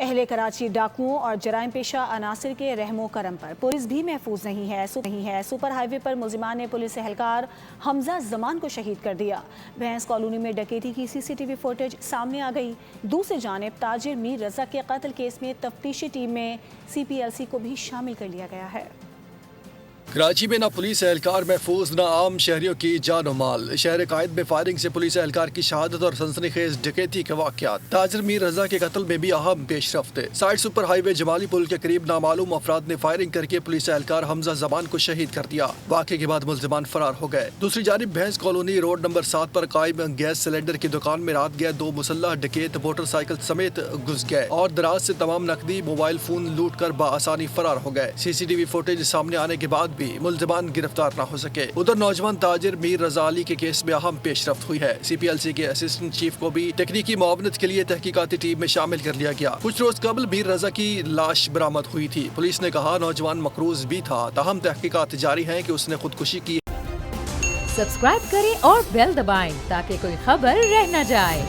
اہل کراچی ڈاکوؤں اور جرائم پیشہ عناصر کے رحم و کرم پر پولیس بھی محفوظ نہیں ہے۔ سپر ہائی وے پر ملزمان نے پولیس اہلکار حمزہ زمان کو شہید کر دیا۔ بھینس کالونی میں ڈکیتی کی سی سی ٹی وی فوٹیج سامنے آ گئی۔ دوسری جانب تاجر میر رضا کے قتل کیس میں تفتیشی ٹیم میں سی پی ایل سی کو بھی شامل کر لیا گیا ہے۔ کراچی میں نہ پولیس اہلکار محفوظ نہ عام شہریوں کی جان و مال۔ شہر قائد میں فائرنگ سے پولیس اہلکار کی شہادت اور سنسنی خیز ڈکیتی کے واقعات۔ تاجر میر رضا کے قتل میں بھی اہم پیش رفت ہے۔ سائٹ سپر ہائی وے جمالی پل کے قریب نامعلوم افراد نے فائرنگ کر کے پولیس اہلکار حمزہ زمان کو شہید کر دیا۔ واقعے کے بعد ملزمان فرار ہو گئے۔ دوسری جانب بھینس کالونی روڈ نمبر 7 پر قائم گیس سلنڈر کی دکان میں رات گئے 2 مسلح ڈکیت موٹر سائیکل سمیت گھس گئے اور دراز سے تمام نقدی موبائل فون لوٹ کر بآسانی فرار ہو گئے۔ سی سی ٹی وی فوٹیج سامنے آنے کے بعد بھی ملزمان گرفتار نہ ہو سکے۔ ادھر نوجوان تاجر میر رضا علی کے کیس میں اہم پیش رفت ہوئی ہے۔ سی پی ایل سی کے اسسٹنٹ چیف کو بھی تکنیکی معاونت کے لیے تحقیقاتی ٹیم میں شامل کر لیا گیا۔ کچھ روز قبل میر رضا کی لاش برآمد ہوئی تھی۔ پولیس نے کہا نوجوان مقروض بھی تھا، تاہم تحقیقات جاری ہیں کہ اس نے خودکشی کی۔ سبسکرائب کریں اور بیل دبائیں تاکہ کوئی خبر رہ نہ جائے۔